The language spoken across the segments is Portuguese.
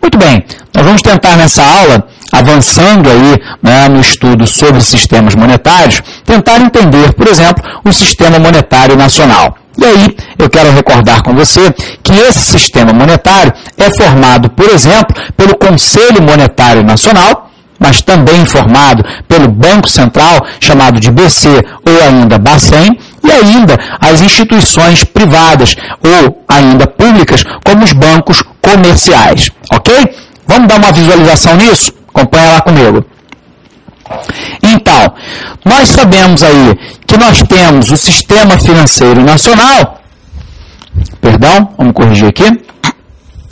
Muito bem, nós vamos tentar nessa aula, avançando aí, né, no estudo sobre sistemas monetários, tentar entender, por exemplo, o sistema monetário nacional. E aí, eu quero recordar com você que esse sistema monetário é formado, por exemplo, pelo Conselho Monetário Nacional, mas também formado pelo Banco Central, chamado de BC ou ainda Bacen, e ainda as instituições privadas ou ainda públicas, como os bancos comerciais. Ok? Vamos dar uma visualização nisso? Acompanha lá comigo. Então, nós sabemos aí que nós temos o Sistema Financeiro Nacional, vamos corrigir aqui,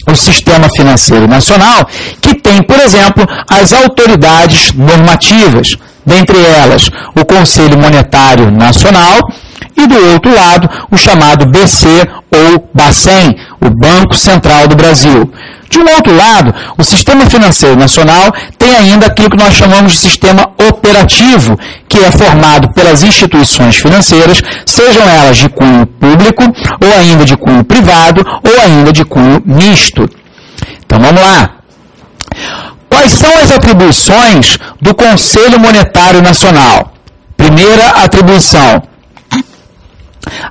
o Sistema Financeiro Nacional, que tem, por exemplo, as autoridades normativas, dentre elas o Conselho Monetário Nacional e, do outro lado, o chamado BC ou Bacen, o Banco Central do Brasil. De um outro lado, o Sistema Financeiro Nacional tem ainda aquilo que nós chamamos de sistema operativo, que é formado pelas instituições financeiras, sejam elas de cunho público, ou ainda de cunho privado, ou ainda de cunho misto. Então, vamos lá. Quais são as atribuições do Conselho Monetário Nacional? Primeira atribuição: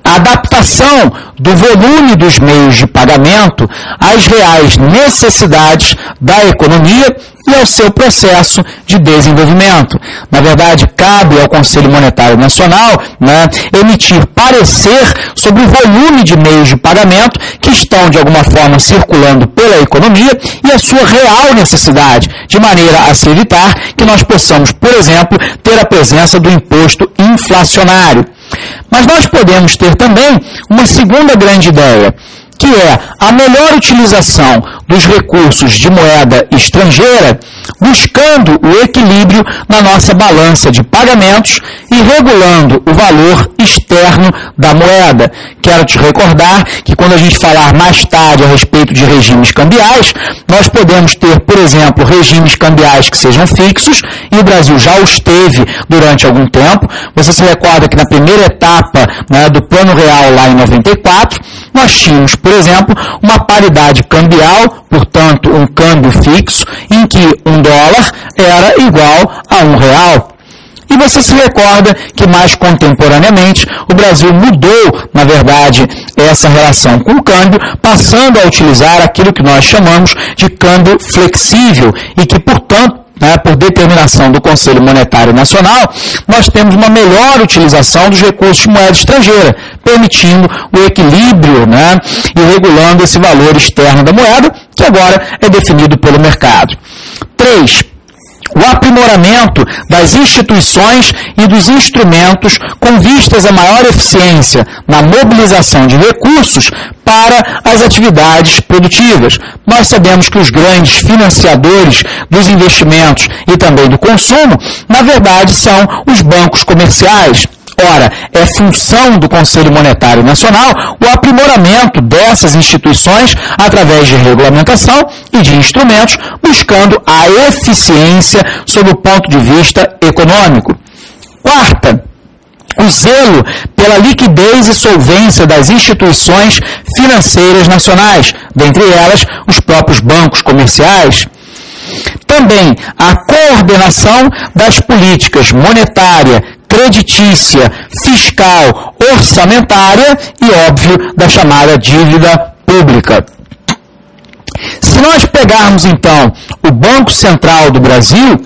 a adaptação do volume dos meios de pagamento às reais necessidades da economia e ao seu processo de desenvolvimento. Na verdade, cabe ao Conselho Monetário Nacional, né, emitir parecer sobre o volume de meios de pagamento que estão, de alguma forma, circulando pela economia e a sua real necessidade, de maneira a se evitar que nós possamos, por exemplo, ter a presença do imposto inflacionário. Mas nós podemos ter também uma segunda grande ideia, que é a melhor utilização dos recursos de moeda estrangeira, buscando o equilíbrio na nossa balança de pagamentos e regulando o valor externo da moeda. Quero te recordar que quando a gente falar mais tarde a respeito de regimes cambiais, nós podemos ter, por exemplo, regimes cambiais que sejam fixos, e o Brasil já os teve durante algum tempo. Você se recorda que na primeira etapa, né, do Plano Real, lá em 94, nós tínhamos, por exemplo, uma paridade cambial, portanto, um câmbio fixo, em que $1 era igual a R$1. E você se recorda que mais contemporaneamente o Brasil mudou, na verdade, essa relação com o câmbio, passando a utilizar aquilo que nós chamamos de câmbio flexível e que, portanto, por determinação do Conselho Monetário Nacional, nós temos uma melhor utilização dos recursos de moeda estrangeira, permitindo o equilíbrio, e regulando esse valor externo da moeda, que agora é definido pelo mercado. 3. O aprimoramento das instituições e dos instrumentos com vistas a maior eficiência na mobilização de recursos para as atividades produtivas. Nós sabemos que os grandes financiadores dos investimentos e também do consumo, na verdade, são os bancos comerciais. Ora, é função do Conselho Monetário Nacional o aprimoramento dessas instituições através de regulamentação e de instrumentos, buscando a eficiência sob o ponto de vista econômico. Quarta, o zelo pela liquidez e solvência das instituições financeiras nacionais, dentre elas os próprios bancos comerciais. Também a coordenação das políticas monetária, creditícia, fiscal, orçamentária e, óbvio, da chamada dívida pública. Se nós pegarmos, então, o Banco Central do Brasil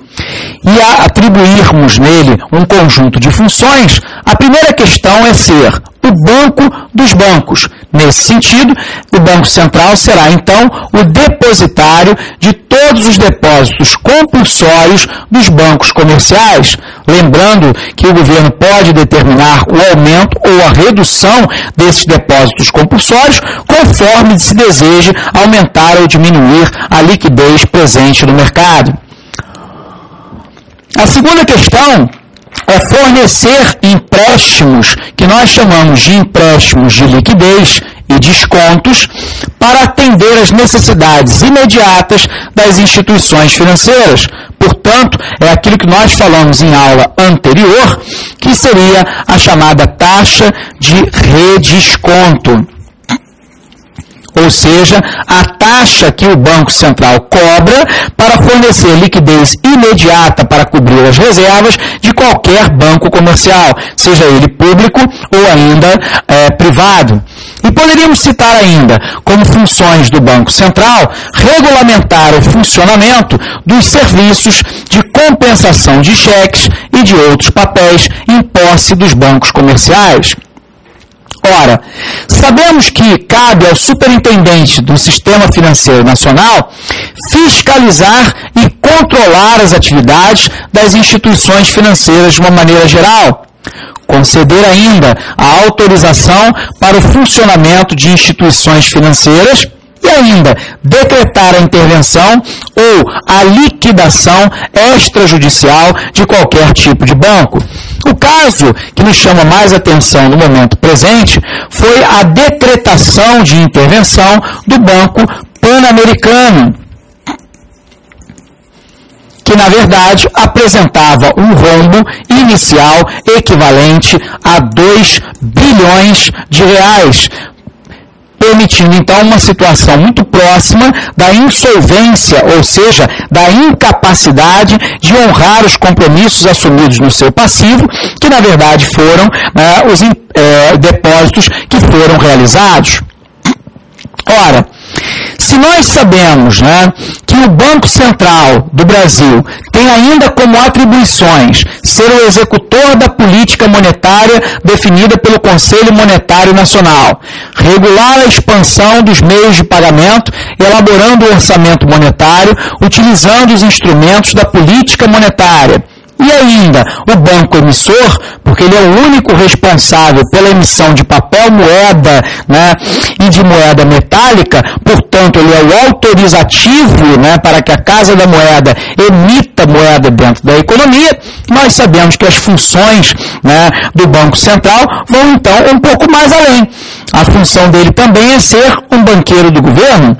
e atribuirmos nele um conjunto de funções, a primeira questão é ser o banco dos bancos. Nesse sentido, o Banco Central será, então, o depositário de todos os depósitos compulsórios dos bancos comerciais. Lembrando que o governo pode determinar o aumento ou a redução desses depósitos compulsórios, conforme se deseje aumentar ou diminuir a liquidez presente no mercado. A segunda questão é fornecer empréstimos, que nós chamamos de empréstimos de liquidez e descontos, para atender às necessidades imediatas das instituições financeiras. Portanto, é aquilo que nós falamos em aula anterior, que seria a chamada taxa de redesconto. ou seja, a taxa que o Banco Central cobra para fornecer liquidez imediata para cobrir as reservas de qualquer banco comercial, seja ele público ou ainda privado. E poderíamos citar ainda, como funções do Banco Central, regulamentar o funcionamento dos serviços de compensação de cheques e de outros papéis em posse dos bancos comerciais. Ora, sabemos que cabe ao superintendente do Sistema Financeiro Nacional fiscalizar e controlar as atividades das instituições financeiras de uma maneira geral, conceder ainda a autorização para o funcionamento de instituições financeiras e ainda decretar a intervenção ou a liquidação extrajudicial de qualquer tipo de banco. O caso que nos chama mais atenção no momento presente foi a decretação de intervenção do Banco Pan-Americano, que na verdade apresentava um rombo inicial equivalente a 2 bilhões de reais, permitindo então uma situação muito próxima da insolvência, ou seja, da incapacidade de honrar os compromissos assumidos no seu passivo, que na verdade foram os depósitos que foram realizados. Ora, se nós sabemos que o Banco Central do Brasil tem ainda como atribuições ser o executor da política monetária definida pelo Conselho Monetário Nacional, regular a expansão dos meios de pagamento, elaborando o orçamento monetário, utilizando os instrumentos da política monetária, e ainda o banco emissor, porque ele é o único responsável pela emissão de papel moeda e de moeda metálica, portanto ele é o autorizativo para que a Casa da Moeda emita moeda dentro da economia. Nós sabemos que as funções do Banco Central vão então um pouco mais além. A função dele também é ser um banqueiro do governo.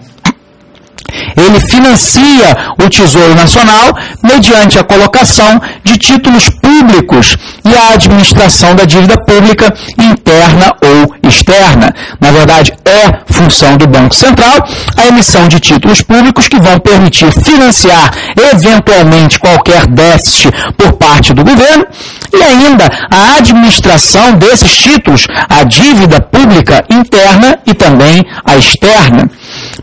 Ele financia o Tesouro Nacional mediante a colocação de títulos públicos e a administração da dívida pública interna ou externa. Na verdade, é função do Banco Central a emissão de títulos públicos que vão permitir financiar eventualmente qualquer déficit por parte do governo e ainda a administração desses títulos, a dívida pública interna e também a externa.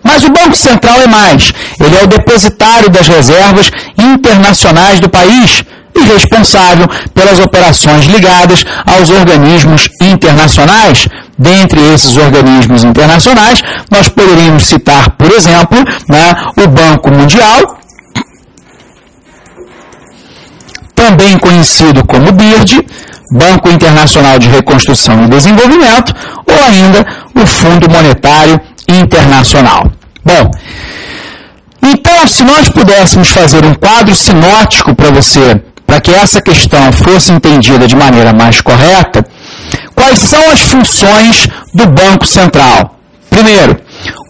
Mas o Banco Central é mais. Ele é o depositário das reservas internacionais do país e responsável pelas operações ligadas aos organismos internacionais. Dentre esses organismos internacionais, nós poderíamos citar, por exemplo, o Banco Mundial, também conhecido como BIRD, Banco Internacional de Reconstrução e Desenvolvimento, ou ainda o Fundo Monetário Internacional. Bom, então, se nós pudéssemos fazer um quadro sinótico para você, para que essa questão fosse entendida de maneira mais correta, quais são as funções do Banco Central? Primeiro,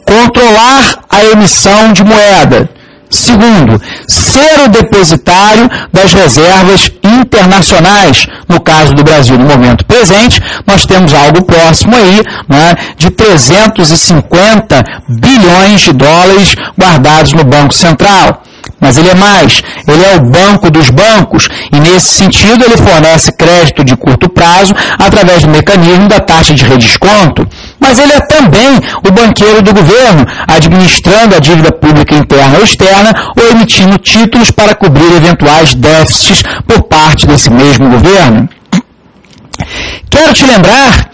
controlar a emissão de moeda. Segundo, ser o depositário das reservas internacionais. No caso do Brasil, no momento presente, nós temos algo próximo aí, de 350 bilhões de dólares guardados no Banco Central. Mas ele é mais, ele é o banco dos bancos e, nesse sentido, ele fornece crédito de curto prazo através do mecanismo da taxa de redesconto. Mas ele é também o banqueiro do governo, administrando a dívida pública interna ou externa ou emitindo títulos para cobrir eventuais déficits por parte desse mesmo governo. Quero te lembrar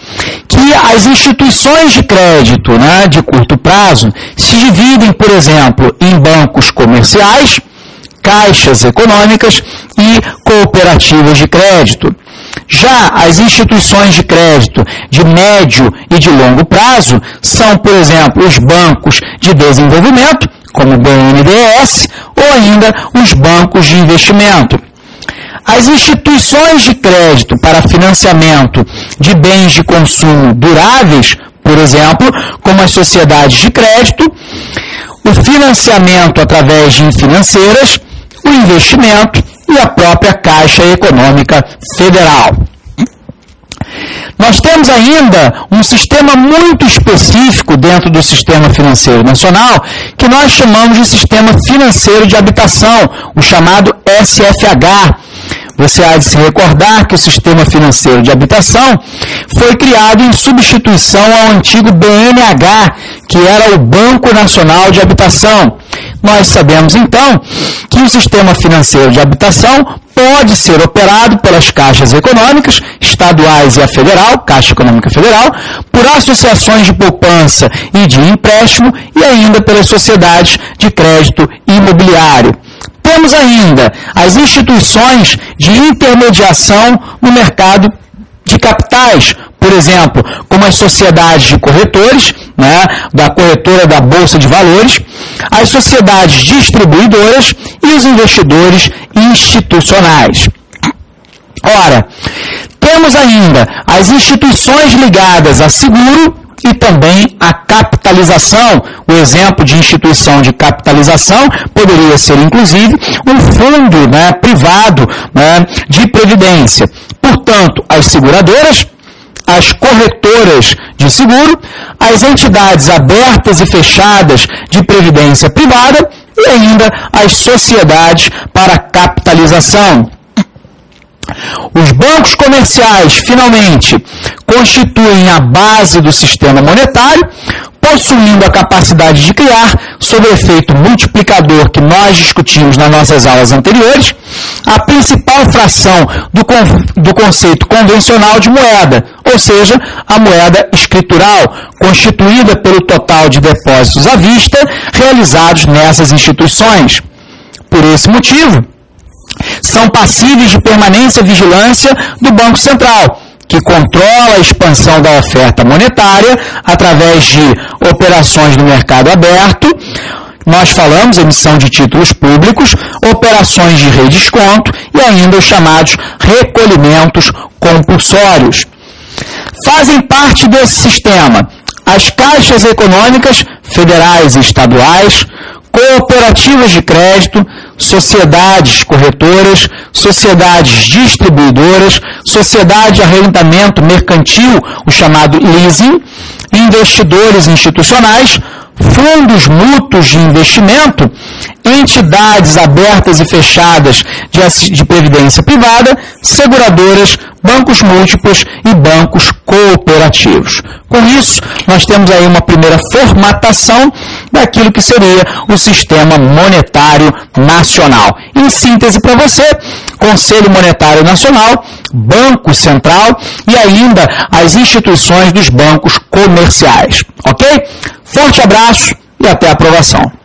que as instituições de crédito de curto prazo se dividem, por exemplo, em bancos comerciais, caixas econômicas e cooperativas de crédito. Já as instituições de crédito de médio e de longo prazo são, por exemplo, os bancos de desenvolvimento, como o BNDES, ou ainda os bancos de investimento. As instituições de crédito para financiamento de bens de consumo duráveis, por exemplo, como as sociedades de crédito, o financiamento através de financeiras, o investimento e a própria Caixa Econômica Federal. Nós temos ainda um sistema muito específico dentro do Sistema Financeiro Nacional, que nós chamamos de Sistema Financeiro de Habitação, o chamado SFH. Você há de se recordar que o Sistema Financeiro de Habitação foi criado em substituição ao antigo BNH, que era o Banco Nacional de Habitação. Nós sabemos, então, que o Sistema Financeiro de Habitação pode ser operado pelas caixas econômicas, estaduais e a federal, Caixa Econômica Federal, por associações de poupança e de empréstimo e ainda pelas sociedades de crédito imobiliário. Temos ainda as instituições de intermediação no mercado de capitais, por exemplo, como as sociedades de corretores, da corretora da Bolsa de Valores, as sociedades distribuidoras e os investidores institucionais. Ora, temos ainda as instituições ligadas a seguro e também a capitalização. O exemplo de instituição de capitalização poderia ser, inclusive, um fundo privado de previdência. Portanto, as seguradoras, as corretoras de seguro, as entidades abertas e fechadas de previdência privada e ainda as sociedades para capitalização. Os bancos comerciais, finalmente, constituem a base do sistema monetário, possuindo a capacidade de criar, sob o efeito multiplicador que nós discutimos nas nossas aulas anteriores, a principal fração do conceito convencional de moeda, ou seja, a moeda escritural, constituída pelo total de depósitos à vista realizados nessas instituições. Por esse motivo, são passíveis de permanência e vigilância do Banco Central, que controla a expansão da oferta monetária através de operações no mercado aberto. Nós falamos emissão de títulos públicos, operações de redesconto e ainda os chamados recolhimentos compulsórios. Fazem parte desse sistema as caixas econômicas federais e estaduais, cooperativas de crédito, sociedades corretoras, sociedades distribuidoras, sociedade de arrendamento mercantil, o chamado leasing, investidores institucionais, fundos mútuos de investimento, entidades abertas e fechadas de previdência privada, seguradoras, bancos múltiplos e bancos cooperativos. Com isso, nós temos aí uma primeira formatação daquilo que seria o sistema monetário nacional. Em síntese para você, Conselho Monetário Nacional, Banco Central e ainda as instituições dos bancos comerciais. Ok? Forte abraço e até a aprovação.